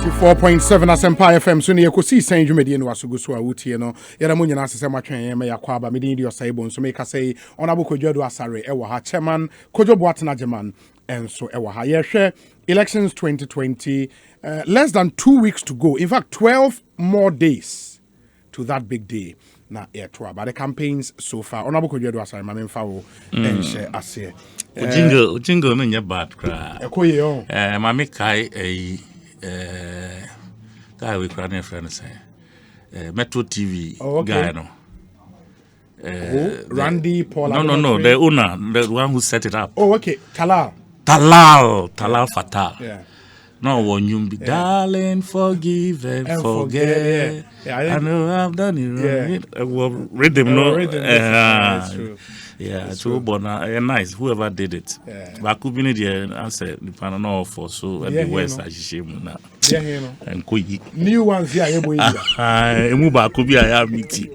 94.7 Asempa FM so ne Ekosiisen dwumadi no asogo so a wotie no yɛra mo nyina asese matwen me yakwa ba medin di osaibo nso me ka say onabo kodwado asare ewo ha chairman kodwobo atena geman enso ewo ha yɛhwɛ elections 2020 less than 2 weeks to go, in fact 12 more days to that big day na Electoral, but the campaigns so far onabo kodwado asare ma memfa wo enhye ase Jingle no nya bad cry. Ekoye on Mami kai guy we cry friend say Metro TV guy no. Randy Paul. No, the owner, the one who set it up. Oh, okay. Talal Fatal. Yeah. No one you be darling, forgive and forget. Yeah, I know I've done it wrong. Well, rhythm, no. That's true. Yeah, so bona nice. Whoever did it. But could be the answer the panel for so at the west as shame now. And koi new ones here. Muba could be I have meeting.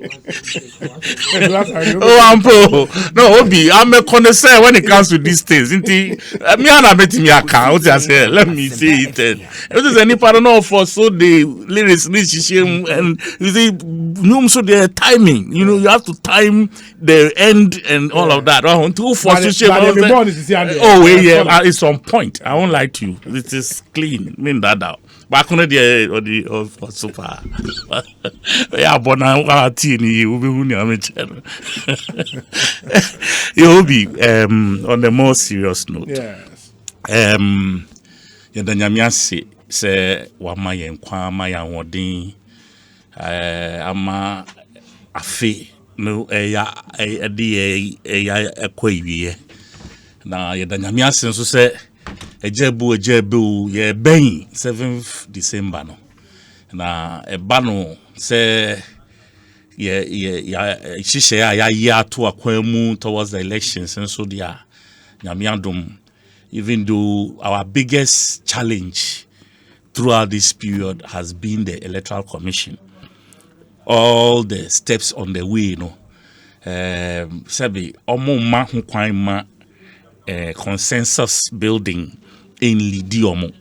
Oh, I'm pro. No, Obi, I'm a connoisseur when it comes to these things. Me and I met me account. I said, let me see it. If there's any panel for so the lyrics and you see, so the timing. You know, you have to time the end and all of that. Oh, yeah, it's on point. I won't lie to you. It is clean. Mean that out. Back on the so far. Yeah, but now our team will be on the more serious note. Yes. Yadanyamiasi say wamaye nkwa maya wodin ama afi no eya ekwawiye na yadanyamiasi nso say ejebu ye ben 7th December no na eba no say shishe ya to akwemu towards the elections and so dia nyamiadom. Even though our biggest challenge throughout this period has been the Electoral Commission, all the steps on the way, you know, consensus building in Lidiomo.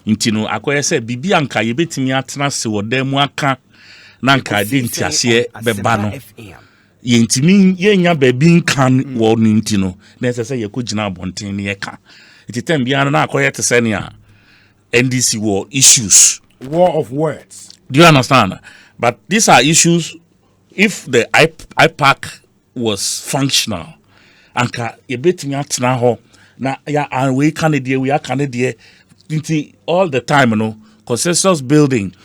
Intino, akoya se bibi anka yebetimi atena se wodemu aka nanka denti ase bebano. Yentimi yenya bebi kan wo nintino. Na se ye ko gina abonten ne yeka. It time biana na akoya te senia NDC war issues. War of words. Do you understand? But these are issues. If the IPAC was functional, anka yebetimi atena ho na ya and we Canada we are Canada all the time, you know, consensus building,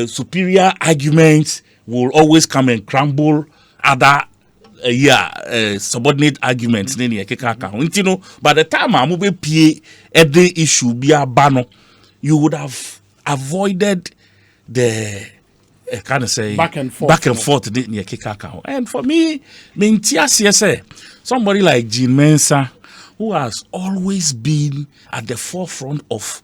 superior arguments will always come and crumble other subordinate arguments. By the time I move the issue be a banner, you would have avoided the kind of say back and forth. And for me, somebody like Jean Mensa, who has always been at the forefront of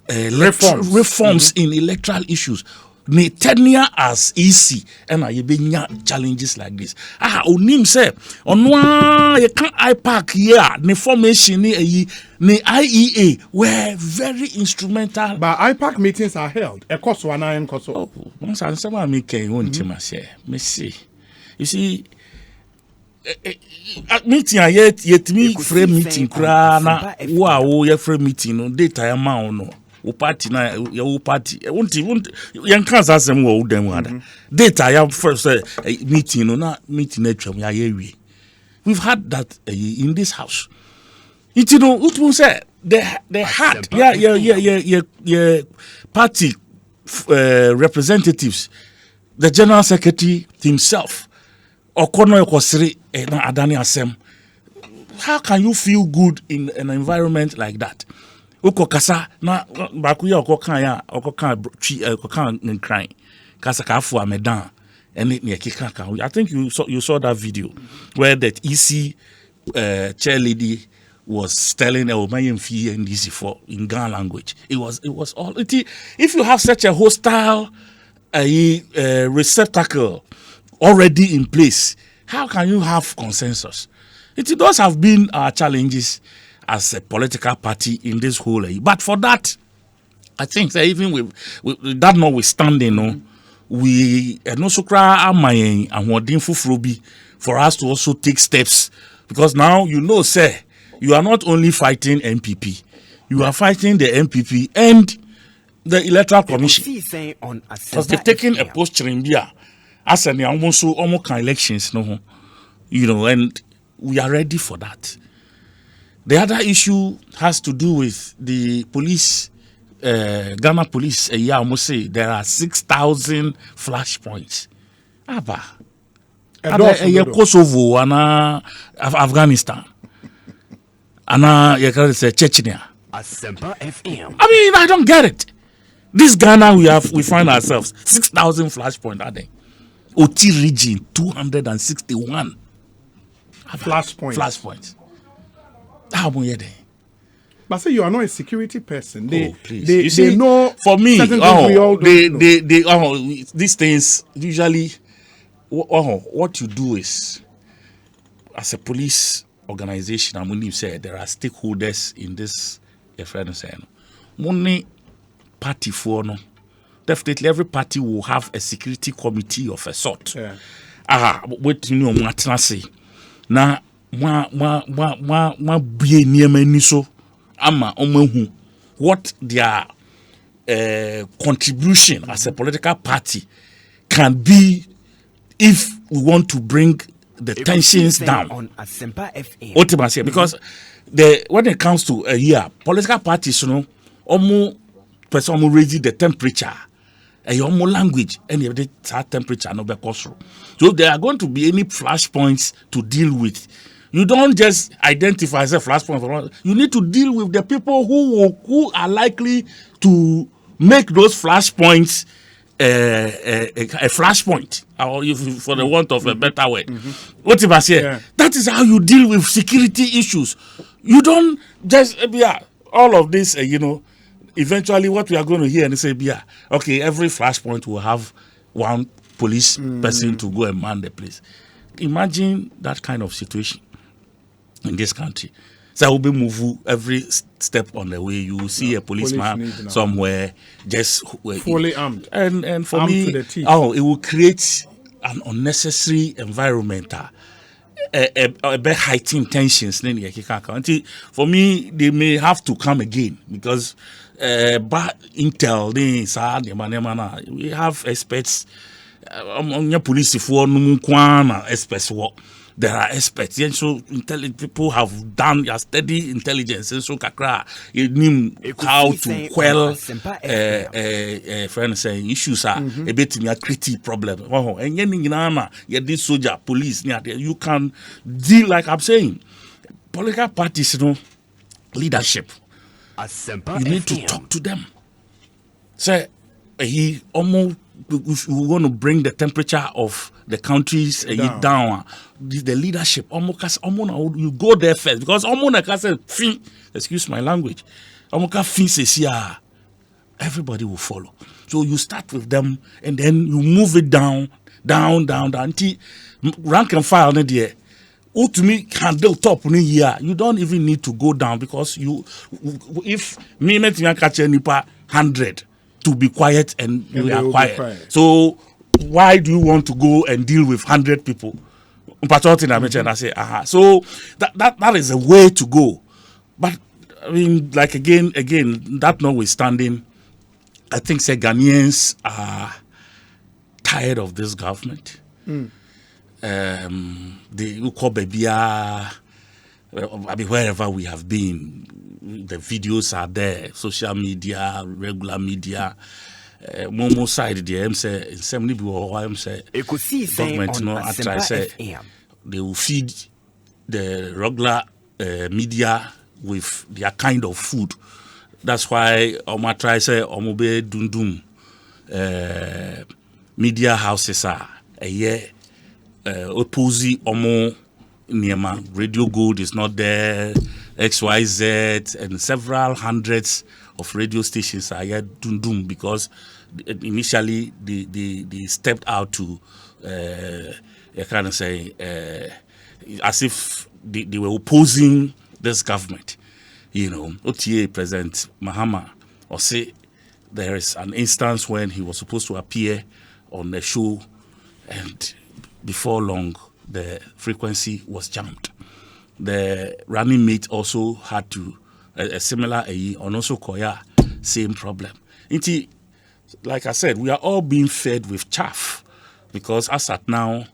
reforms in electoral issues. Ne tenure as easy and I been challenges like this. Onim say onwa you can IPAC here ne formation ne IEA were very instrumental. But IPAC meetings are held. Ekoso ana enkoso. Oh, once I say me can won't me see. You see meeting yet me frame meeting kra na wo ye frame meeting no data ya ma no. Party na your party won't yan can't ask them what them other data ya first meeting na meeting we we've had that in this house. It you know it will say they had party representatives, the general secretary himself Okono Ekosiri na Adani Asem. How can you feel good in an environment like that? Ukokasa na bakuya okokan ya okokan nkran kasa ka afu amedan ene ne kika ka. I think you saw that video where that EC chair lady was telling Omayemfi and DC for in Ghana language. It was all if you have such a hostile receptacle already in place, how can you have consensus? It does have been our challenges as a political party in this whole. But for that, I think that even with that notwithstanding, no, we no so cry amayen and wodin fufrobi for us to also take steps, because now you know, sir, you are not only fighting MPP, you are fighting the MPP and the Electoral Commission, because they've taken a posture in Bia as an almost elections, no, you know, and we are ready for that. The other issue has to do with the police. Ghana police a year almost say there are 6,000 flashpoints. Aba. Kosovo and Afghanistan. And Chechnya. I mean, I don't get it. This Ghana we find ourselves 6,000 flashpoints are there. OT region 261 flashpoints. How many are there? But say you are not a security person. Please. They know. For me, these things usually. What you do is, as a police organization, I'm going to say there are stakeholders in this. Money party for no. Definitely, every party will have a security committee of a sort. Yeah. What you know, what I say now. Ama omehu what their contribution as a political party can be if we want to bring the tensions down. Ultimately, because when it comes to a year, political parties, you know, almost raising the temperature. Your language and that temperature no be cause. So there are going to be any flashpoints to deal with. You don't just identify as a flashpoint. You need to deal with the people who are likely to make those flashpoints a flashpoint, or if, for the want of a better word. What if I say? Yeah. That is how you deal with security issues. You don't just all of this. You know, eventually what we are going to hear and say, okay, every flashpoint will have one police person to go and man the place. Imagine that kind of situation in this country. So I will be moving every step on the way. You will see a policeman somewhere just fully armed. And for armed me, it will create an unnecessary environment. A bit heightened tensions. For me, they may have to come again because but Intel, we have experts. Police experts work. There are experts, and so people have done their steady intelligence, and so kakra you know how to quell friends saying issues are a bit in a critical problem. And this soldier, police, you can deal like I'm saying. Political parties, you know, leadership. You need to talk to them. Say he almost. If we want to bring the temperature of the countries down, the leadership, you go there first because excuse my language, everybody will follow. So you start with them and then you move it down until rank and file there. To me, handle top you don't even need to go down because if me catch any 100. To be quiet and you are quiet. So why do you want to go and deal with 100 people? I say, So that is a way to go. But I mean, like again, that notwithstanding, I think Ghanaians are tired of this government. They call wherever we have been. The videos are there, social media, regular media. Momo side the government I try say they will feed the regular media with their kind of food. That's why Oma try say Omobe Dundum media houses are a year opposing Omo Niema. Radio Gold is not there. XYZ and several hundreds of radio stations are here dundum because initially they stepped out to as if they were opposing this government. You know, OTA President Mahama or say there is an instance when he was supposed to appear on a show, and before long, the frequency was jammed. The running mate also had to a similar on also Koya, same problem. Like I said, we are all being fed with chaff, because as at now,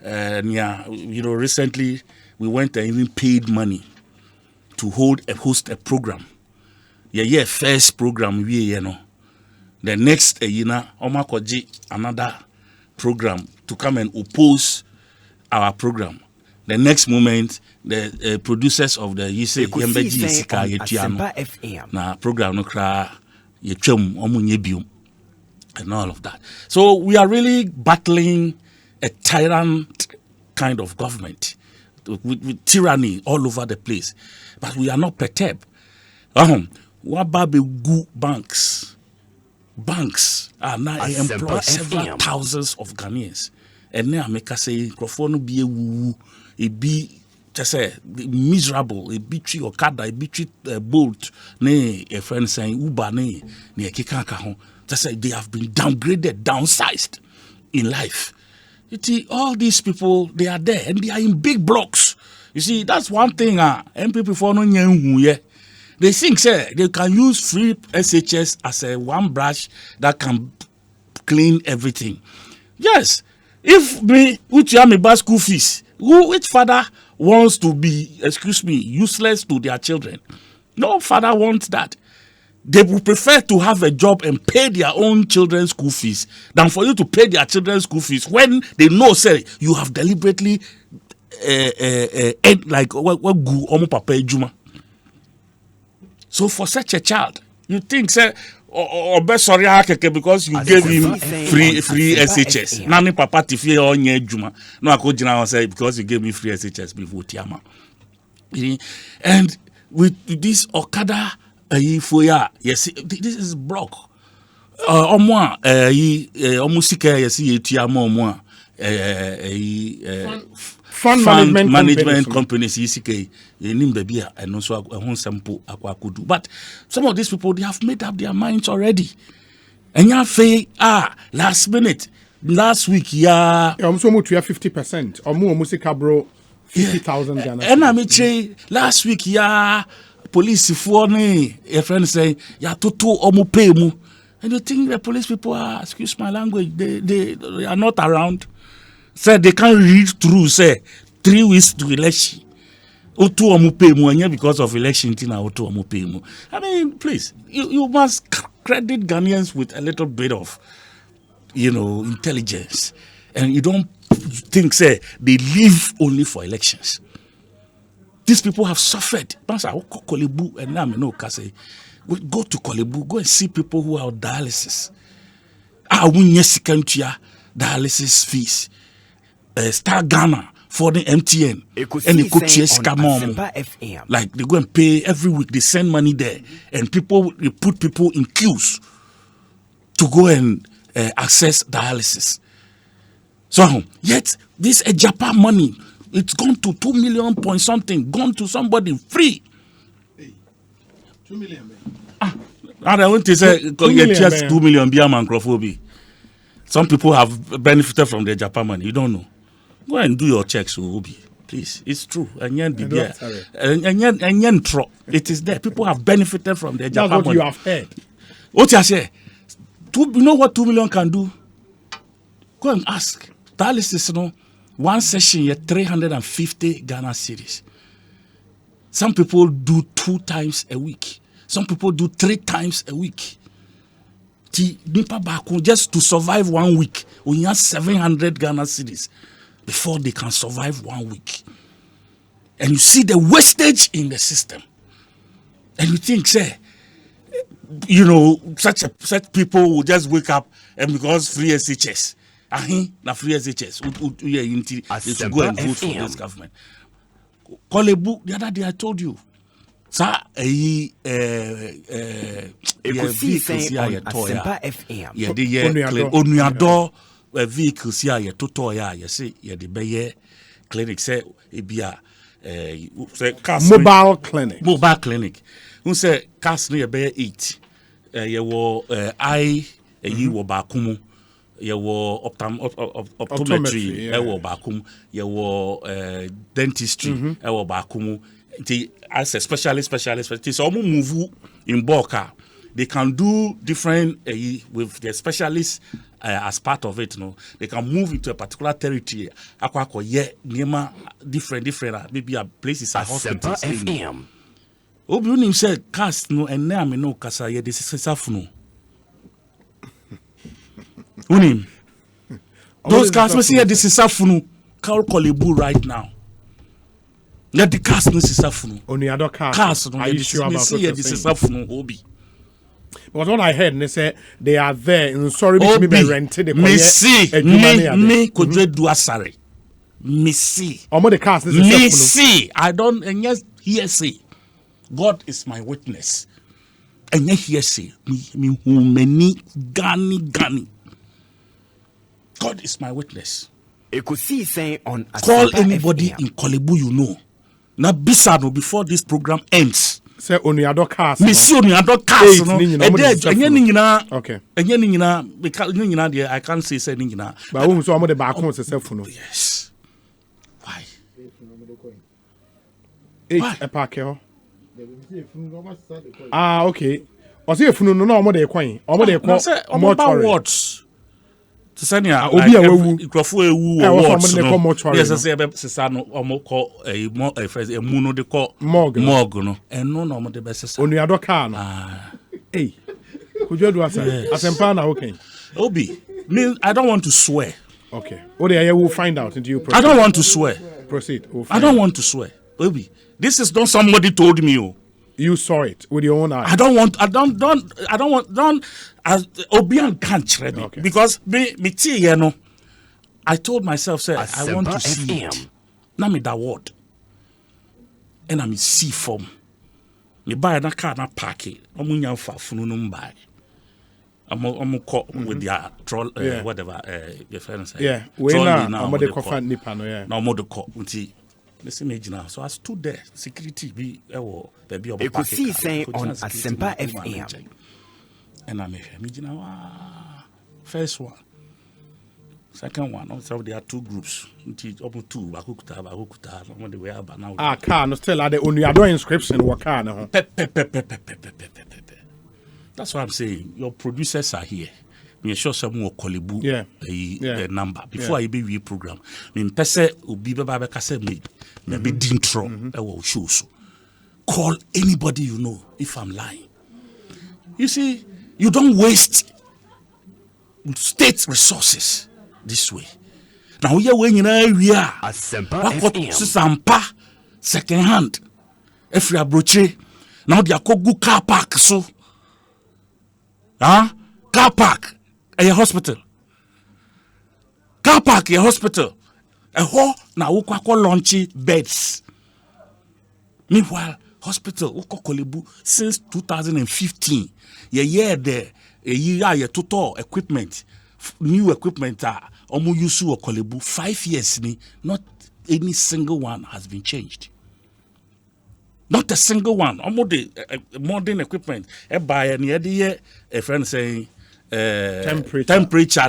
recently we went and even paid money to host a program. First program the next another program to come and oppose our program. The next moment, the producers of the Ekosiisen na program no kra and all of that. So we are really battling a tyrant kind of government with tyranny all over the place. But we are not perturbed. Wababe banks are now employ several thousands of Ghanaians. And now make us say Crawford be a be just say miserable, a be tree or kada, a be tree bolt, nay, a friend saying Uber nay, near Kikaka. Just say they have been downgraded, downsized in life. You see, all these people, they are there and they are in big blocks. You see, that's one thing. MPP for no they think say they can use free SHS as a one brush that can clean everything. Yes, if me which are me buy school fees, which father wants to be, useless to their children? No father wants that. They would prefer to have a job and pay their own children's school fees than for you to pay their children's school fees when they know, say, you have deliberately like what go omo papa ejuma. So for such a child, you think, say, or best sorry because you gave him free SHS. Nani papa tifi onye ejuma. No akojina say because you gave me free SHS before tiama. And with this Okada yes, this is block. Fund management companies and also but some of these people, they have made up their minds already. And last minute, last week, almost 50%. Or more bro 50,000 Ghana. And I say last week, police for me, a friend say, toto omu pay mu. And you think the police people are, excuse my language, they are not around. Say they can't read through, say 3 weeks to election. Otu omu pay mu, and because of election, otu omu pay mu. I mean, please, you must credit Ghanaians with a little bit of, intelligence. And you don't think, say, they live only for elections. These people have suffered. Go to Kolebu, go and see people who are on dialysis. Dialysis fees. Star Ghana for the MTN. And they could chase like they go and pay every week, they send money there. And they put people in queues to go and access dialysis. So, yet, this Japan money, it's gone to 2 million point something, gone to somebody free. 2 million. I want to say, 2 million biamangrophobia. Some people have benefited from the Japan money. You don't know. Go and do your checks, Obi. Please, it's true. And it is there. People have benefited from the Japan money. That's what you have heard. What you say? You know what 2 million can do? Go and ask. Dialysis, one session, 350 Ghana cedis. Some people do 2 times a week. Some people do 3 times a week. Just to survive 1 week, we have 700 Ghana cedis before they can survive 1 week. And you see the wastage in the system. And you think, say, such people will just wake up and because free SHS. Na free SHS. They should go and vote for this government. Kolebu, the other day I told you. Sa Ekosiisen Onuado vehicles here ye toto ya ye say ye de beye clinic say ebia say mobile clinic. Who say cars near beye 8 eye wo baakum optometry wo baakum dentistry wo baakum as a specialist so move in bulk they can do different with the specialists as part of it, they can move into a particular territory. Different. Maybe a places are hospitals. Obi said cast no and name no kasa ye this is safuno. Unim. Those cast me say this is safuno. Call Kolebu right now. Let the cast no is safuno. Only other cast no. Are you sure about what this is safuno Obi? But what I heard, they say they are there. And sorry, me be rented. Me could do asare. Me see. The cast. Me see. I don't. And yes, hearsay. God is my witness. And yes, hearsay. Me many gani. God is my witness. Ekosiisen on. Call anybody in Kolebu you know. Now, Bisano before this program ends. Say only other cast. Me see only other cast. Okay. I can't say ningina. But whom so the back home self no. Yes. Why? A pack okay. O say funu no omo dey kwan. Omo dey kwan. Omo words. To send ya obi awu. Ikrofo ewu words. Yes, say sesa no omo call a mu no dey call morgue no. And no omo dey be sesa. Onu ado car no. Hey. Could you do asempa na okay? Obi, me I don't want to swear. Okay. We'll find out into you. I don't want to swear. Proceed. I don't want to swear. Obi, this is not somebody told me. You saw it with your own eyes. I don't want. Obian can't read me because me you know. I told myself, say I want to see it. Now me that word, and I me see form. Me buy that car na park it. I'm fa funu no buy. I'm call with their troll whatever your friend say. Yeah, we now I'm the coffin nipa no yeah. Now I'm the call. Listen, me now. So I stood there. Security be baby of Ekosiisen on Asempa FM. And I'm here. Me first one, second one. So there are two groups. Two. Bakukuta. Now. Car no still the only other inscription. What car no? That's what I'm saying. Your producers are here. Me sure some more Kolebu number before I be program. Me pese obi be ba kase me be dintro e will show so. Call anybody you know if I'm lying. You see, you don't waste state resources this way. Now we are when you know we are Sampa second hand. If you are broche now they are go car park so. Car park a hospital. Car park a hospital. A ho na ukwa launchy beds. Meanwhile, hospital uko Kolebu since 2015. Year there, a year total equipment, new equipment omu yusu o Kolebu 5 years ni not any single one has been changed. Not a single one. Almost the modern equipment. A buyer near the a friend saying temperature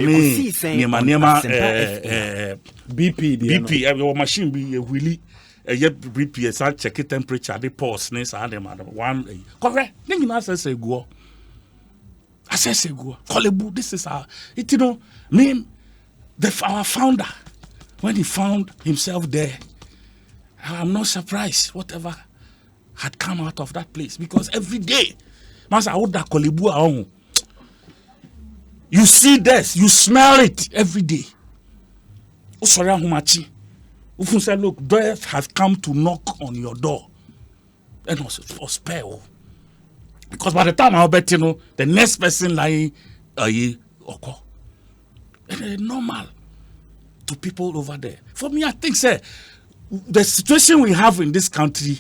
BP your machine be a willy yet BP check temperature the pulse one correct then I say go Kolebu this is our it name our founder when he found himself there. I'm not surprised whatever had come out of that place because every day Kolebu you see this, you smell it every day. Say, look, death has come to knock on your door. And also for spell. Because by the time I'll bet the next person lying occur. And it's normal to people over there. For me, I think, sir, the situation we have in this country,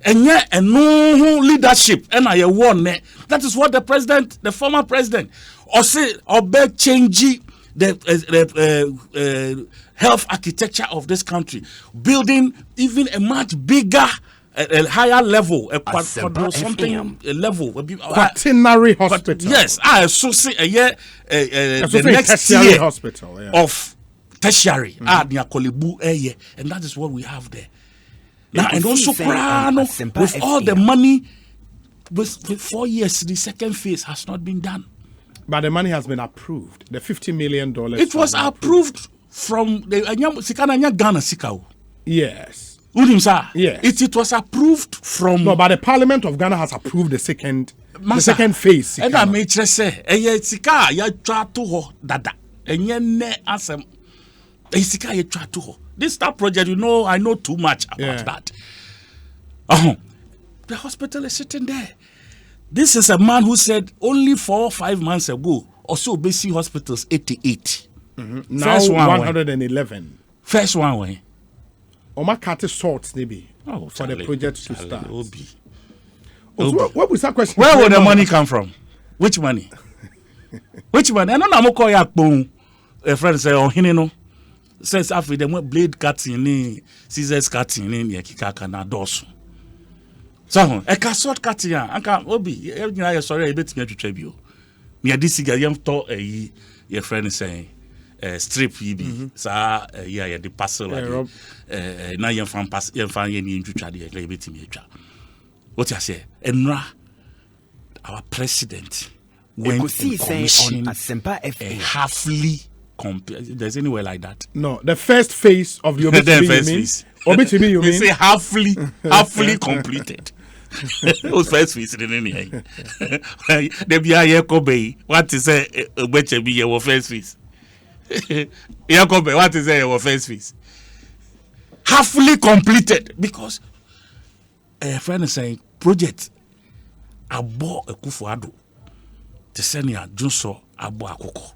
and yet no leadership, and I warn that is what the former president, or say, or beg change the health architecture of this country, building even a much bigger a higher level, a something a level, quaternary hospital. Yes, so say the next tertiary tier hospital of tertiary. And that is what we have there. Now, and also with all the money, with 4 years, the second phase has not been done. But the money has been approved. The $50 million. It was approved from the Ghana Sikao. Yes. Yes. It was approved from. No, but the Parliament of Ghana has approved the second phase. And I may just say, Sika, ya try to ho dada. And ne asem. Sika ya try to ho. This that project, I know too much about that. The hospital is sitting there. This is a man who said only 4 or 5 months ago, also basic hospitals 88. Now 111. First one way. Oma cut sorts maybe for the project to start. What was that question? Where will the money come from? Which money? Which money? I don't know. Call ya a friend say, "Oh, no." Says after them blade cutting, scissors cutting, kika na dosu. So, a sword cutting, anka obi. Sorry, I bet me to tribute. Me a disiga yam to your friend saying. Strip yibi sa the parcel na yem fan pass yem fan yen ntwitwa de like betimi atwa what you say enra our president went on a halfly there's anywhere like that. No, the first phase of the obituary you mean? They say halfly completed. Those first phase in any they be here Kobe what is say obeche be your first phase. Jacob, what is your first phase? Halfly completed because a friend is saying project abo ekufuado the senior Junso abo akoko.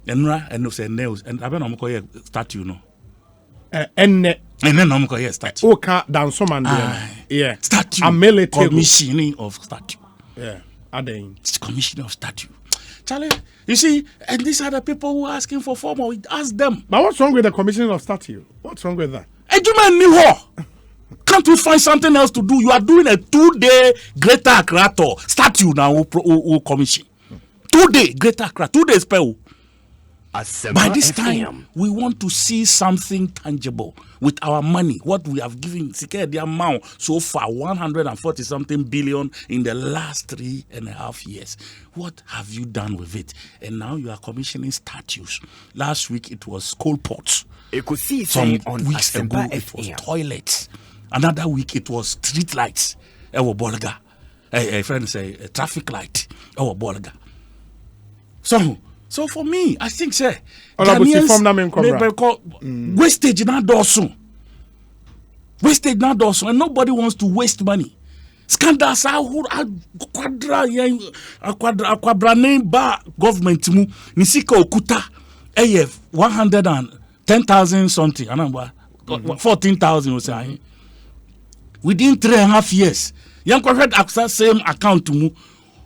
Enra and say nails and I don't know statue no. And then I'm going statue. Okay, down some man yeah. Statue. A military commissioning of statue. Yeah. It's commissioning of statue. Charlie, you see, and these are the people who are asking for form. We ask them. But what's wrong with the commissioning of statue? What's wrong with that? Can't we find something else to do? You are doing a 2-day Greater Accra statue now. Who commission 2-day Greater Accra 2 days spell. By this time, we want to see something tangible with our money. What we have given, the amount so far, 140 something billion in the last 3.5 years. What have you done with it? And now you are commissioning statues. Last week it was coal pots. Some weeks ago it was toilets. Another week it was street lights. Bolga. A friend say a traffic light. Bolga. So for me, I think say Ghanaians wastage na dosun. Wastage na dosun, and nobody wants to waste money. Scandals are quadrane ba government mu nisika okuta 110,000 something. 14,000 was saying. Within 3.5 years, young correct access same account mu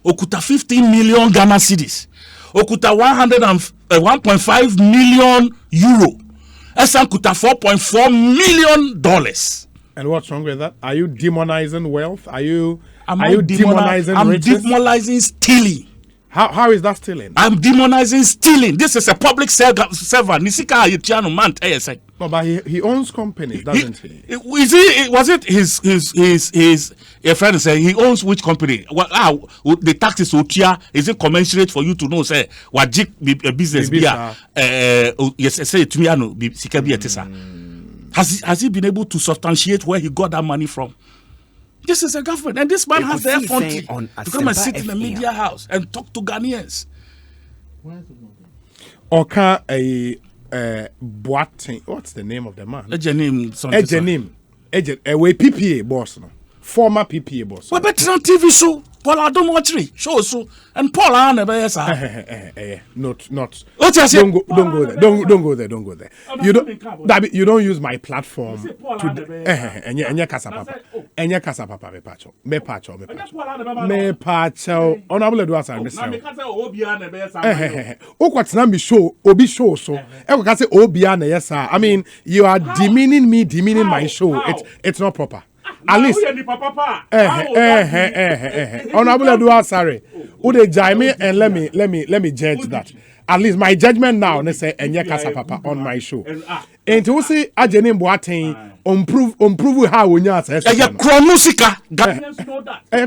okuta 15 million Ghana cedis. Okuta 1.5 million euro. Esan kuta $4.4 million. And what's wrong with that? Are you demonizing wealth? Are you demonizing riches? I'm demonizing stealing. How is that stealing? I'm demonizing stealing. This is a public servant. Nisika Ayetiano man. No, but he owns companies, doesn't he? Was it his a friend say he owns which company? The taxes Otia, is it commensurate for you to know say what business yes say to me has he been able to substantiate where he got that money from? This is a government, and this man has the effrontery to come and sit in the media house and talk to Ghanaians. Oka Boateng, what's the name of the man? Ejenim. PPA boss, no? Former PPA boss. Well, but on TV show, Paul, I don't watch it. Show so, and Paul, I never yes. Not. What you say? Don't go there. Don't go there. You don't use my platform to. Enya kasa papa. Me pacho. Honorable Edwasa, what's na me show? Obi show so. I can say Obia na yes sir. I mean, you are demeaning me, demeaning my show. It's not proper. at least Honorable Edward Sare, would they jai me and let me judge that. At least my judgment now, they say Enye Kasa Papa on my show. And to see Ajeni Boateng improve how we know say. Chronosika.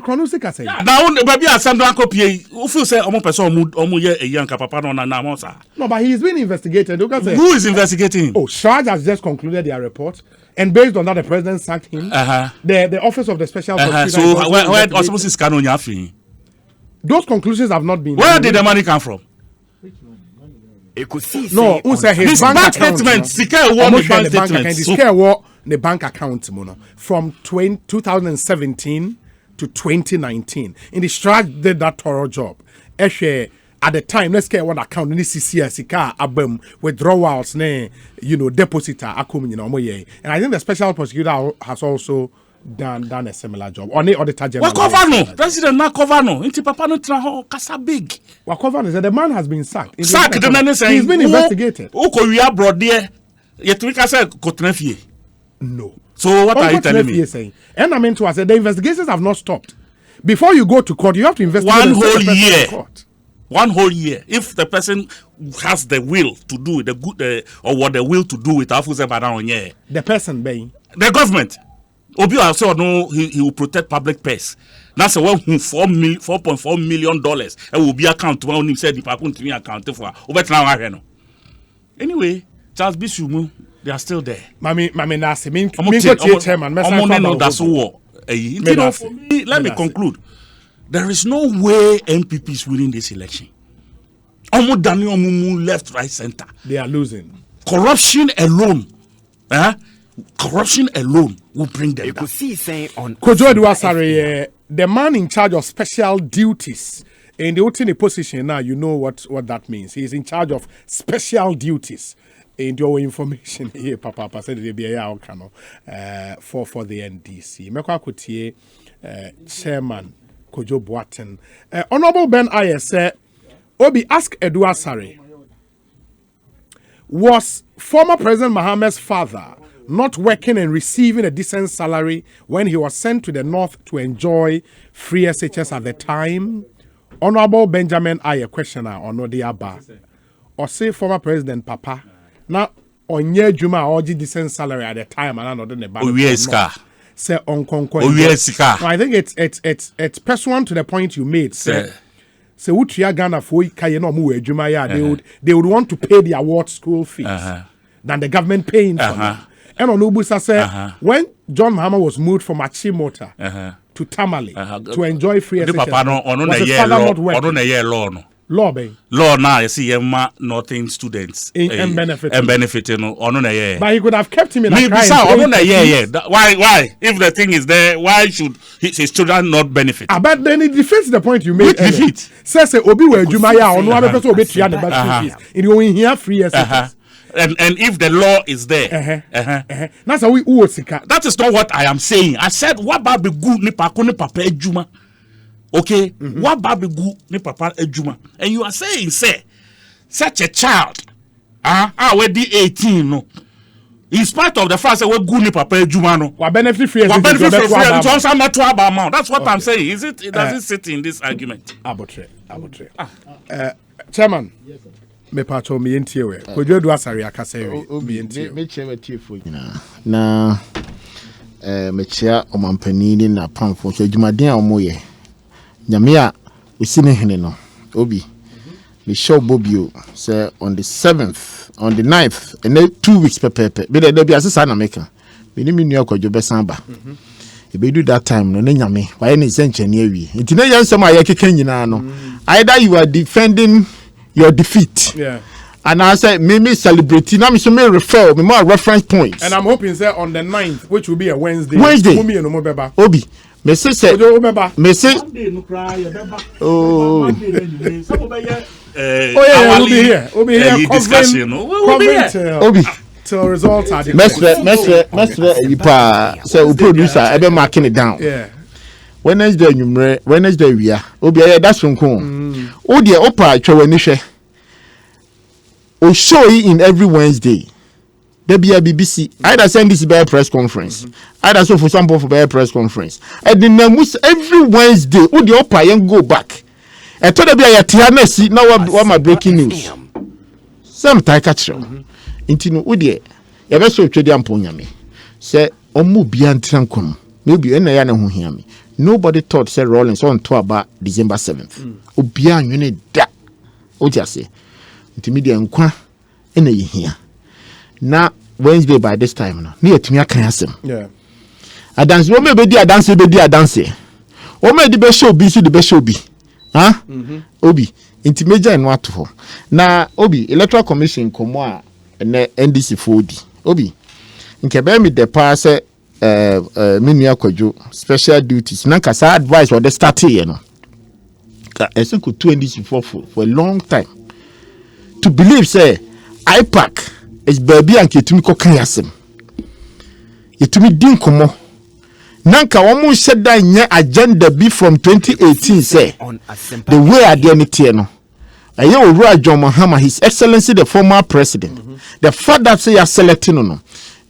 Chronosika say. Now baby asam don copy. Who feel say omo person omo ye eyanka papa no na mo sa. No, but he's been investigated. Who is investigating him? Oh, Sharj has just concluded their report. And based on that, the president sacked him. The office of the special prosecutor. So where osmosis can on your fee? Those conclusions have not been. Where did the money come from? Ekosiisen No, who said his bank statement? Secure the bank account from 2017 to 2019. In the Sharj did that thorough job. At the time, let's get one account in the CCS abem withdrawals, depositor and I think the special prosecutor has also done a similar job. On the auditor general. President na cover no. Inti papa no tra kasa big. What cover is that the man has been sacked. He's been investigated. Uko we abroad there. Yetrika say kotnefie. No. So what are you telling me? Saying? And I mean to us, the investigations have not stopped. Before you go to court, you have to investigate one whole year. 1 whole year. If the person has the will to do the good or what the will to do with the person being the government. Obi also no he will protect public purse. That's a $4.4 million. It will be account when he said the people to me account for over. Anyway, Charles Bisumu, they are still there. Mami nasi min chairman. That's all. For me, let me conclude. There is no way MPP is winning this election. Left, right, center. They are losing. Corruption alone. Corruption alone will bring them down. Kojo Edwasare, the man in charge of special duties. In the Otini position now, you know what that means. He is in charge of special duties. In your information here, Papa said the BIA for the NDC. Mekwa Kutie, chairman. Kojo Boateng. Honorable Ben Aye said, Obi, ask Edward Sare, was former President Mohammed's father not working and receiving a decent salary when he was sent to the north to enjoy free SHS at the time? Honorable Benjamin Aye questioner on Odiaba. Or say former President Papa, now on year Juma or decent salary at the time and another the bank. Say on Concord. I think it's personal to the point you made. Say what you are Ghana for they would want to pay the award school fees than the government paying for them. And on Ubusa said when John Mahama was moved from Achimota to Tamale to enjoy free SHS, law now you see nothing students and benefiting on a year. But he could have kept him in a why if the thing is there, why should his children not benefit? But then it defeats the point you made. Defeat says Obi were Jumaya or no other person will be the bad in you here free SHS. And if the law is there, that's how we that is not what I am saying. I said what about the good ni papa ejuma. Okay, what baby good ni papa ejuma, and you are saying, say, such a child, already 18, no. In spite of the fact that we good ni papa ejuma, no. What benefit free? What benefit free? That's what I'm saying. Is it? Does it sit in this argument? Arbitrary. Chairman. Yes, sir. Me pato me ntiewe. Kojo do asare akasewe. Me ntiewe. Me chewe tiefo na me chia omampani na pamfo so dwumaden a omoye. Nyamia usine hene no obi we show Bobio say on the 7th on the 9th and 2 weeks pepepe be there be asesa na meka me ni menu akwadwo besanba e be do that time no nyame why na senchene awie nti na yansem a yakeka nyina no either you are defending your defeat and I say me celebrate na me so me refer me more reference points and I'm hoping say on the 9th which will be a Wednesday obi me say me say oh yeah, we'll be here discussion obi till results are mestre you pa say producer e be marking it down Wednesday we are obi that's from kon o de opa atwa wani hwe o show in every Wednesday there be a BBC. Either send this by press conference. Either so for some for by press conference. And then every Wednesday, would the upper and go back. I told there be a tyranny. Now what my breaking news. Some tie catch you. Intino would ye. You better show trade amponya me. Say omu bian trankum. Maybe any yana who hear me. Nobody thought say Rollins on to about December 7th. Obian you need that. What you say? Intermediate nkwa ena ye here. Na Wednesday by this time no. Ni etumi akan asem. Yeah. Adanse wo me be di adanse. Wo me di be show bi so di be show bi. Huh? Obi intermediate no ato. Na Obi Electoral Commission komo a na NDC fodi. Obi nke be me the pa say menu akwadwo special duties. Na kasa advice for the start here no. Ka ese ko 2 for a long time. To believe say IPAC is baby and ketumi kokan yasem. Yetumi din komo. Nanka womu sheda nye agenda be from 2018 say the way identity no. Aye Owura John Mahama, His Excellency the former president. The fact that say you are selecting no.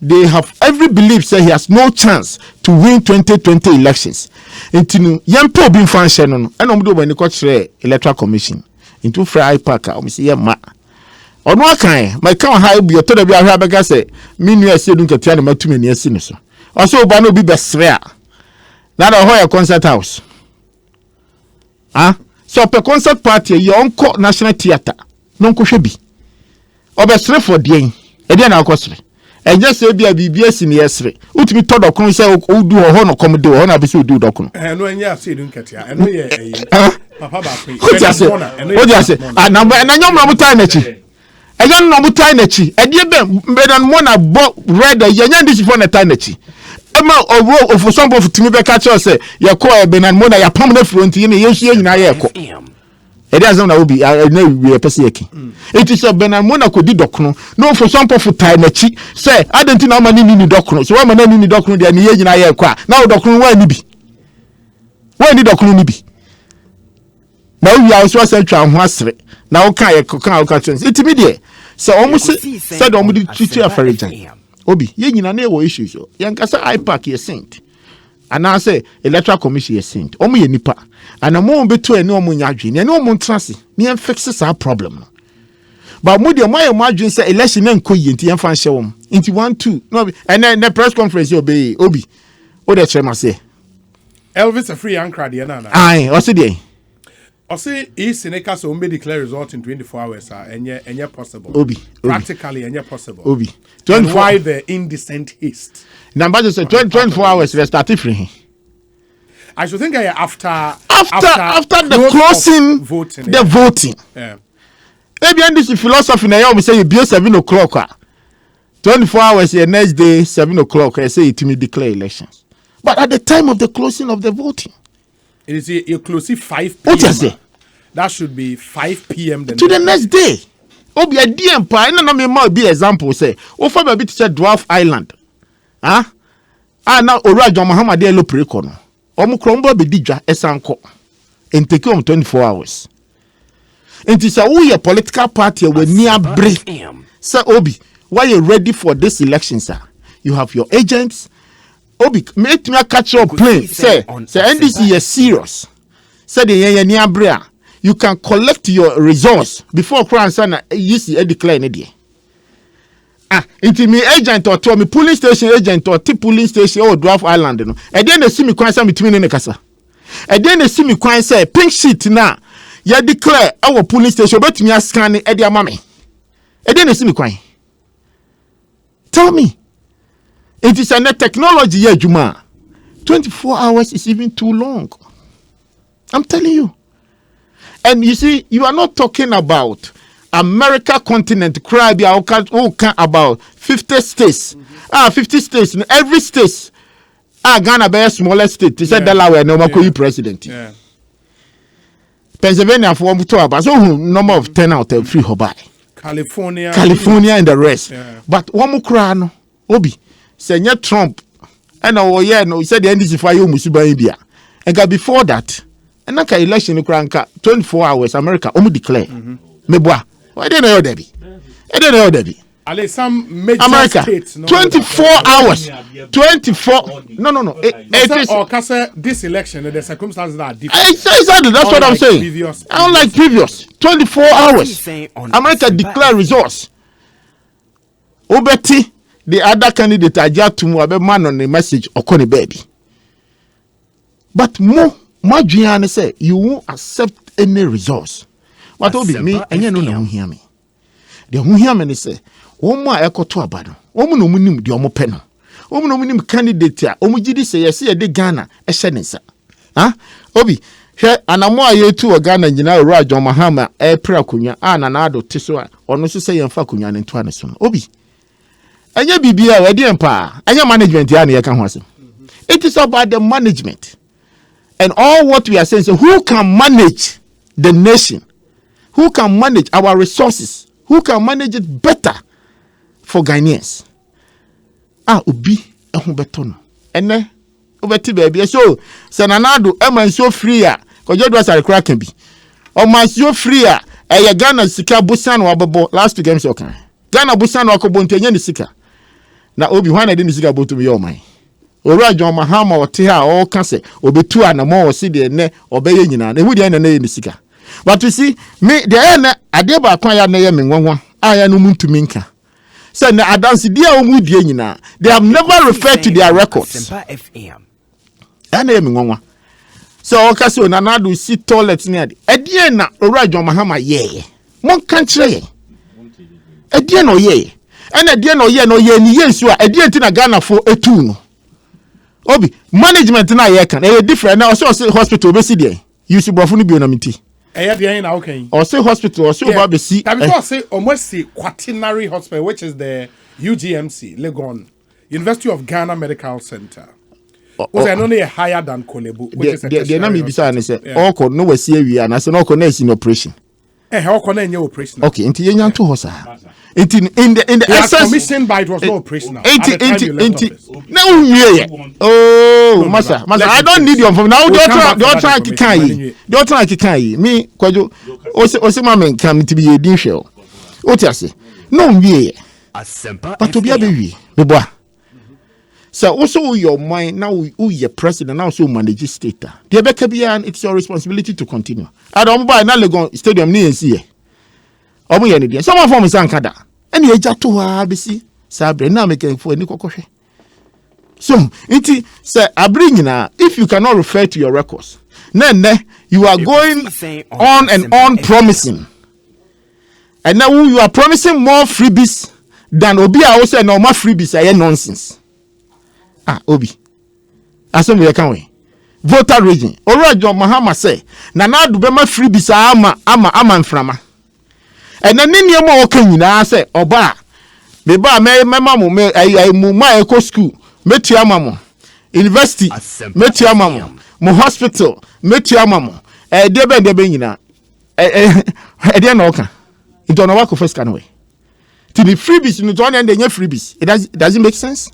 They have every belief say he has no chance to win 2020 elections. Intinu yampo bin fanhye no. Ena omdo bani ko kire Electoral Commission. Into free IPAC o say ma. Ono akan my kan ha bi oto da bi ahwa bega say minu ase dun ketia na matumi ni asi no so. Also oba no bi besre a. Na da hoya concert house. So per concert party ye onko National Theatre. No nko hwe bi. Obesre for den. E dey na akosre. Enje se bia bibia si ne yesre. Utimi todo kron se odu ho no komde ho na be se odu dokron. No enya ase dun ketia. Eno ye papa ba pe. What you say? Na nyom mutai na chi. Ejan no mutai na chi. E die be mbedan mo na bo red ye nya ndisi for na tai na chi. Ema owo ofo for timi be ka che say ye ko e benan mo na ya pam na front ye ne yesu nyina ye ko. E dey azam na obi na we pese yeki. It is a benan mo na kodi dokno. No for some for tai na chi. Say adenti na ma ni dokno. So wa ma na ni dokno de ne ye nyina ye ko a. Na dokno wa ni bi. Wa ni dokno ni bi. Na we are also twa ho asre. Na wo kan ye kan wo ka trends. It me there. So almost said almost treat you afrejan. Obi, ye nyina na e wo issues so. Ye nkasa IPAC ye sent. And I say Electoral Commission ye sent. Omo ye nipa. And mo beto ene omo nya adwene. Ene omo ntrase. Ni en fix sa problem no. But mo de mo adwene say election na nko yi nti en fa nhye wom. Nti 1 2. No and then the press conference you be Obi. O de chere ma say. Elvis a free anchor de na na. Aye, o se de. I say is Seneca so may declare result in 24 hours and possible. Obi. Practically and possible. Obi. 24 why the indecent haste. Number just 24 hours we start free. I should think after the closing voting. The voting. Yeah. Maybe this philosophy now we say you be 7 o'clock. 24 hours the next day 7 o'clock I say it me declare elections. But at the time of the closing of the voting it is inclusive 5 p.m. What you say? That should be 5 p.m. to the next day. Obi a DM pa na me ma be example say o fa be to say Dwarf Island. Na Owura John Mahama de lo preko no. Omo krombo be didwa esanko. And take 24 hours. And it is a political party we near break. Sir Obi, why you ready for this election, sir? You have your agents. Obi, make me catch your plane. Say NDC is serious. Say the near brea. You can collect your resource before Crown Sana you see a declare day. Into me agent or to me police station agent or tip police station or Dwarf Island. No. And then they see me quite some between in the casa. And then they see me quite say pink sheet now. You declare our police station, but me scanning at your mommy. And then they see me quite. Tell me. It is a net technology, yeah, Juma. 24 hours is even too long. I'm telling you. And you see, you are not talking about America continent, crab, about 50 states. 50 states. In every state, Ghana be a smaller state. He said Delaware, no more president. Yeah. Pennsylvania for one about so number of 10 out of 3 Hobby. California and the rest. Yeah. But one more crown, Obi. Senior Trump, and no, he said the NDC for you, Musiba India. And before that, and like election in Kranka, 24 hours, America, only declare. Meboa, why didn't know Debbie? I don't know Debbie. Ale some major America, states, no, 24 hours. 24. No. It is. Or this election, the circumstances are different. Exactly, that's what I'm saying. Unlike previous. 24 hours. Saying on America Asempa declare resource. Obeti, the other candidate, I just to a man on the message or call baby. But more, Juliana say, you won't accept any resource. But Obi, me, and you don't hear me. The who hear me say, one more echo to a battle. Woman, no minimum, the omo penno. Woman, no minimum candidate, Omujidi say, I see a de Ghana, a shenanisa. Huh? Obi, here, and I'm more year to a Ghana, you know, Raj on Mahama, a prayer cunya, and an adult tisua, or no say, and Facunya and Twanason. Obi. And you be a ready empire, and your management, Yanni, I can was. It is about the management. And all what we are saying, so who can manage the nation? Who can manage our resources? Who can manage it better for Ghanaians? Ubi, beton. And ubeti baby. So, Sananado, Emma so free, because you was a crack can be. Or my so free, a Ghana Sika Busan or last two games, okay. Ghana Busan or Kobonte Sika. Now, Obi, when I didn't see about to be your mind. Ora John Mahama or Tia or Cancer, or be two and more city ne or Bayina, they would end the Sika. But you see, me, the end, I did by Quaya name in one. I am no moon to Minka. So now I dance dear Mudina. They have never referred to their records. Asempa FM. I name in one. So, Ocaso, Nanadu see toilets near the Ediana, Ora John Mahama, yea. One country. Ediano, yea. And Ediano, yea, no, yea, yes, you are Ediana Ghana for a tune. Obi, management na ye can. Different now. So say hospital be see there. You see brofo no bi onamiti. There na okay. Or say hospital or say oba be see. That because say almost say quaternary hospital, which is the UGMC, Legon, University of Ghana Medical Center. Was only higher than Kolebu, which is a the na me bisa na say all ko no we see wi na say no ko na in operation. How can I operation? Okay, inti yenya to ho sa. In the essence commissioned by it was not operational. Now oh masa I don't need your from now don't try to kai me kwajo o se ma men kam to be a din hwe o ti ase no wie Asempa but to be abewi beboa so also your mind now who your president now so manage state the beka bia it's your responsibility to continue I don't buy na Legon stadium ni ensi omo ye ne dia someone from Sankada and ye jato ha bisi sabre na make for any kokohwe so iti say abring na if you cannot refer to your records then you are going on and on promising and now you are promising more freebies than obi a say no more freebies are nonsense obi asom we can we voter region Orojo Mahama say na do be ma freebies ama mframa and then ni mo o kan nyina say oba be ba me mo me mu ma eco school metu amamo university metu amamo mo hospital metu amamo de be nyina de na oka it on work first can we to the freebies no to and the freebies it doesn't make sense.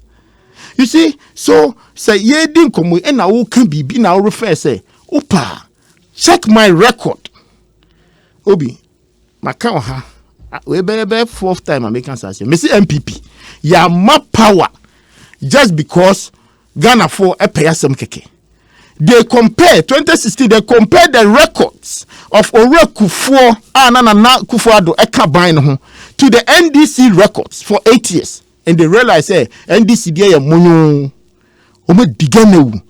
You see, so say ye din komo e na wo kan bibi na wo refer say opa check my record obi maka ha we be fourth time American say me see MPP ya ma power just because Ghana for a pay some keke they compare 2016 they compare the records of Orekufo na Kufuado eka ho to the NDC records for 8 years. And they realize, NDC dia ya monyo. Omo digane wu.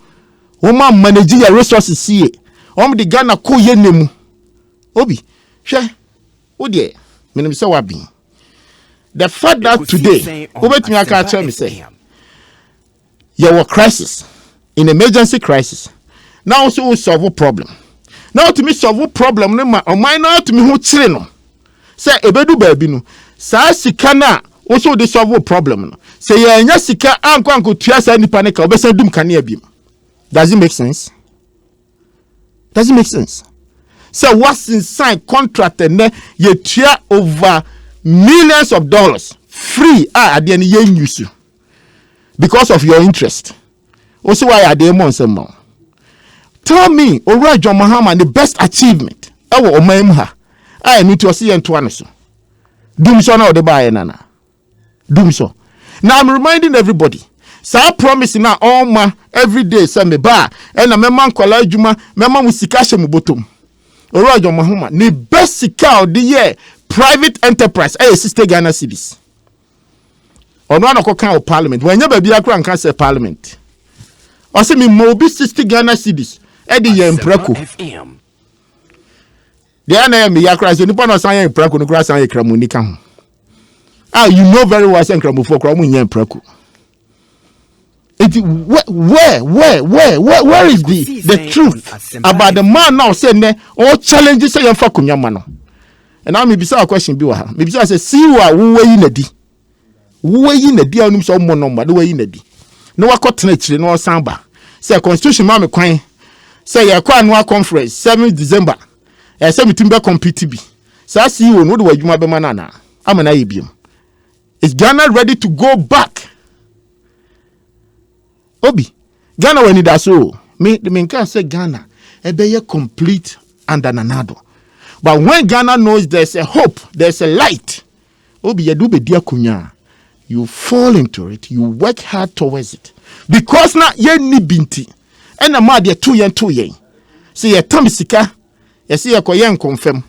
Omo manage your resources see. Omo digana ko ye nemu. Obi, hwe. Wo de, me say wabi. The fact that today, obetumi aka tell me say, your crisis, in emergency crisis. Now also we solve a problem. Now to me solve a problem, no minor to me who chire no. Say ebedu baabi no. Sa sika na also the solve a problem no. Say nya sika anko tua sa nipa ne ka obesa dum kane abim. Does it make sense? Does it make sense? So what's inside contract and ye tua over millions of dollars free at the end use because of your interest. Also why are they more? Tell me, Orojo Mahama, the best achievement. I need to see and to answer. Dum so na o de buy nana. Doom so. Now I'm reminding everybody. So I promise now all my every day say me ba and a memman kwala juma memman musika she mu bottom. Orojo mahuma ni best sika the year private enterprise 60 Ghana cedis. Ono anoko kan of parliament. When you baby akra nkan say parliament. O say me mo bi 60 Ghana cedis e the year mprako. The ana me yakra so nipa no san year mprako no kra san year kramuni ka ho. Ah, you know very well say kramufo kra mo year mprako. Where is the truth about the man now saying all challenges say yamfa kunyama no? And now me bisa a question bi wa ha. Me bisa say see wa wo yi na di. Wo yi na di anum so mo number do wo yi na di. No wa kotena chire no samba. Say constitution ma me kwan. Say ya kwa annual conference 7 December. Say me timbe compete bi. Say see wo no do adwuma be manana. Amana ye biom. Is Ghana ready to go back? Obi, Ghana when it does so, me can say Ghana, be complete and another. But when Ghana knows there's a hope, there's a light, Obi, you do be dear kunya, you fall into it, you work hard towards it. Because na ye ni binti, and a mad ye 2 years. See ye Tomisika, ye see a koyen confirm.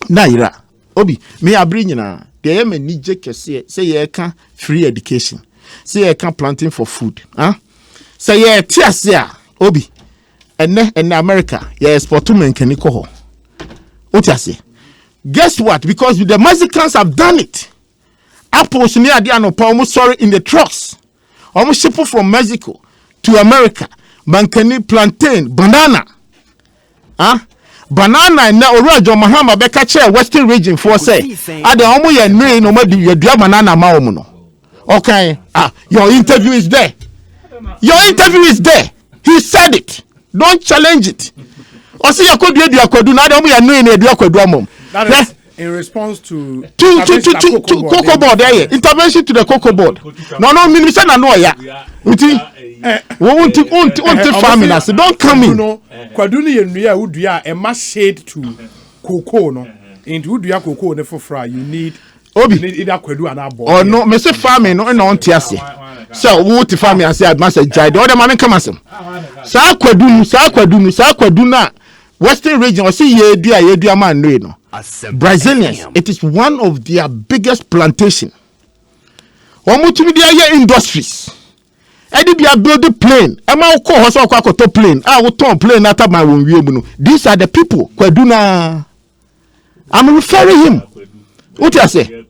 Naira, Obi, me a bring na, the me ni jeke say ye can free education. Say I can planting for food. Huh? Say yeah, tiasia, Obi. And in America, yeah, export to men can ho. Otiase. Guess what? Because the Mexicans have done it. Apples near the almost sorry in the trucks. Almost ship from Mexico to America. Bankani plantain, banana. Huh? Banana and now Roger Mahama Beka chair Western region for say. I the almost ya no more you banana maomuno. Okay, your interview is there. Your interview is there. He said it. Don't challenge it. Or see, that is in response to cocoa board. Intervention to the cocoa board. No, minister, no, yeah. Won't farming us. Don't come in. Kwaduni and Ria would ya a mass shade to cocoa. No, into would ya cocoa for fry. You need. Obi either kwedu and abo. Oh no, me say farming no na ontiase. So wo ti farming ase admasa jai. The other man come asem. Sa kwadu na Western region o say ye dua man no. Brazilians, it is one of their biggest plantation. Omutumi dia industries. Edi bia build the plane. Ema ko ho so kwa to plane. Wo ton plane na taba won wie mu no. These are the people kwadu na. I'm referring him. What you say?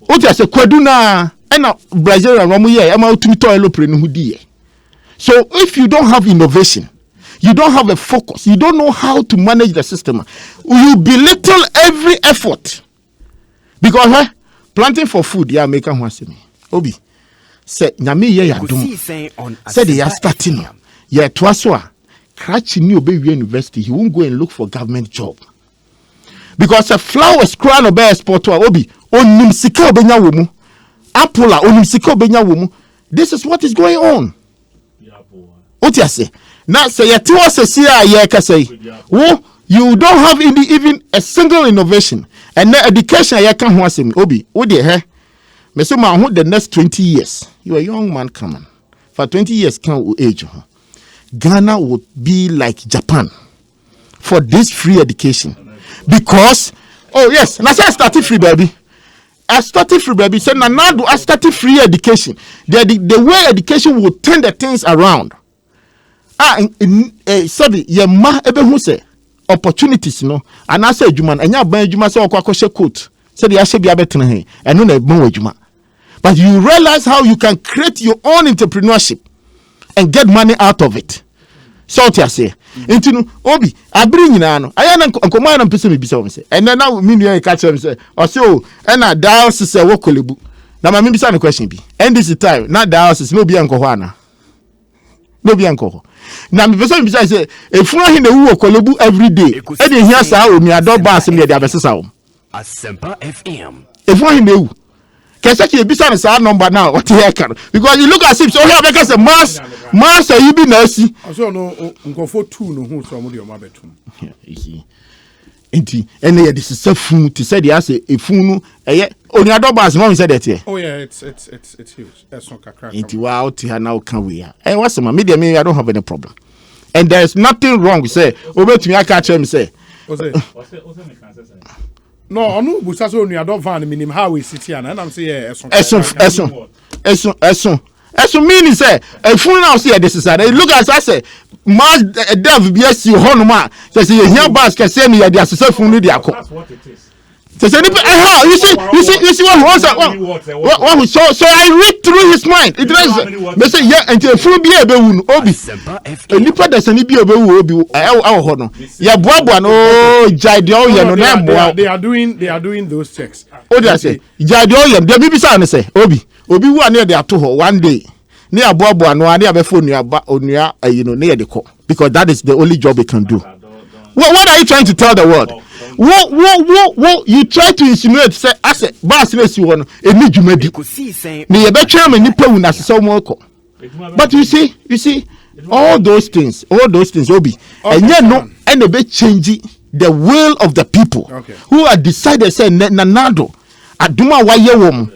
Kwaduna and Brazil and Romuye, I'm out to toilet. So if you don't have innovation, you don't have a focus, you don't know how to manage the system, you belittle every effort. Because planting for food, yeah, make a me. Obi say Nyami ya dum. Say they are starting. Yeah, twaswa. Cratch new baby university, he won't go and look for government job. Because a flowers crown of bear sport to Obi, onim sika obenya womu, Apple onim sika obenya womu. This is what is going on. What you say? Now say you say, you don't have even a single innovation and the education you can want him. Obi, me say ma the next 20 years. You are a young man coming. For 20 years can age. Ghana would be like Japan for this free education. Because yes, and I say I started free baby. I started free baby. So now do I started free education. The way education will turn the things around. Sorry, ye ma ebe hu say opportunities no. And I say juma anya ban juma say okwa coat. Say the ashe bia betena he. Eno na ebon juma. But you realize how you can create your own entrepreneurship and get money out of it. So what you say? Into Obi, I bring in ano. I am command and person be so say. And then now me you catch him say. Or so and na diocese say wokolebu. Now my me say question be. And this is time. Not diocese no be anko hwana. No be anko. Now me person be say if you hin the wokolebu every day. E dey hear say o mi ador ba asem dey abesesa o. Asempa FM. If you hin the Kesaki bisa sa number now what here can because you look at him so here because a mass you be nasi so no nko for 2 no hu so mo de o ma betum enti ene ye de sese fun ti said ya say efun no eye onuado bas mom said that here. Oh yeah, it's huge. That's not kakra. Enti wa out here now can we ya. What's my media me I don't have any problem. And there's nothing wrong with say obetumi aka catch him say. No, onu busa so onuado van minim how we sit here and I'm say eson. Eso mean say efun now say this is that look as I say mass dev be see honoma say here bas can say me ya dey asese fun no dey akọ. So you see what so I read through his mind. It was me say yeah until fun bi e be wu no obi nipa da sani bi e be wu obi ho no ya boaboa no jide o ye no na boa. They are doing those checks. O dey say jide o ye dey bi say na say obi wu ane dey ato ho one day ne aboaboa no ane abefo onua you know ne dey call because that is the only job he can do. What are you trying to tell the world? What you try to insinuate say as a boss na si wono eni dwumadi me ye betwa ma nipa wu na sese mo ko. But you see all those things obi enye no ene be change the will of the people who are decided say nanado aduma wa ye wom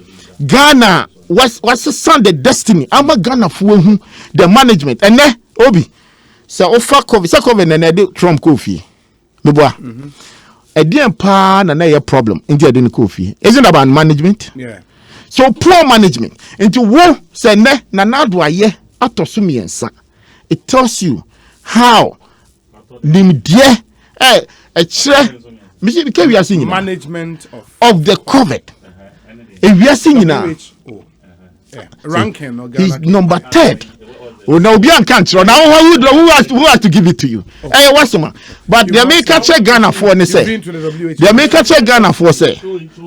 Ghana was the destiny ama Ghana fo hu the management ene obi so ofa covid na dey Trump kofi meboa Edian pa na your problem in the Adin Kofi. Isn't about management? Yeah. So poor management. Into wo say ne na nadwa ye atosumi ensa. It tells you how nimdie management of the COVID. If we are seeing now ranking he's number 3rd. Oh, now be on country. Now who has to give it to you? Hey, what's the man? But the American check Ghana for and say the American check Ghana for say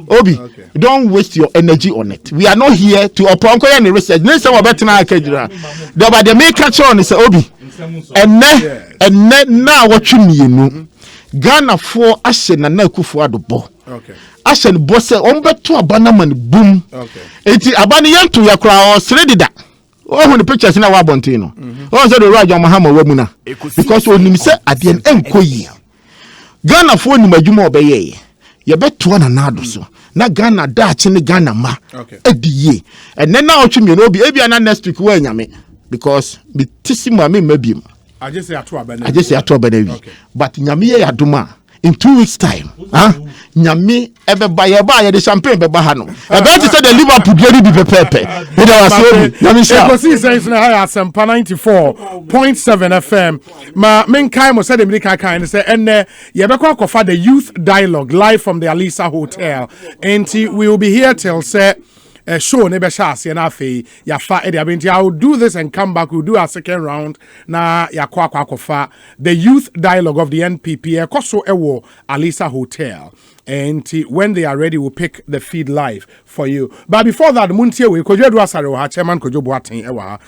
Obi, don't waste your energy on it. We are not here to oponko any research. Next time better na akejira. The American check on say Obi. And now what you mean? Ghana for ashe na Akufo Addo bo. Okay. Ashe no bo say ombeto abana man boom. Okay. Enti abani yanto yakra o sredida. Oh, when the pictures in our bontino. Oh, so the right on Mahama Womuna. Because when you say at the end, Ghana for ni majumo obeye. You bet to one another so. Na Ghana Dutch in the Ghana ma. Okay. Ye. And then now you know be an next week when yame. Because be tissima me maybe. I just say a 2 Okay. But nyame yaduma. In 2 weeks time, nyame ebe ba the champagne be ba ha no. Ebe to say the Liverpool dey be pepe. It was nyame sha. Ekosiisen na high Asempa 94.7 FM. Ma menkai mo say the medical kind say enne ye be kwa kofa the youth dialogue live from the Alisa Hotel. And we will be here till say show nebe shasi na afi ya fa edi abinti. I will do this and come back. We'll do our second round na ya kwa kofa the youth dialogue of the NPP ekoso ewo Alisa Hotel. And when they are ready, we'll pick the feed live for you. But before that, muntie we kojo do asare wa chairman kojo boaten ewa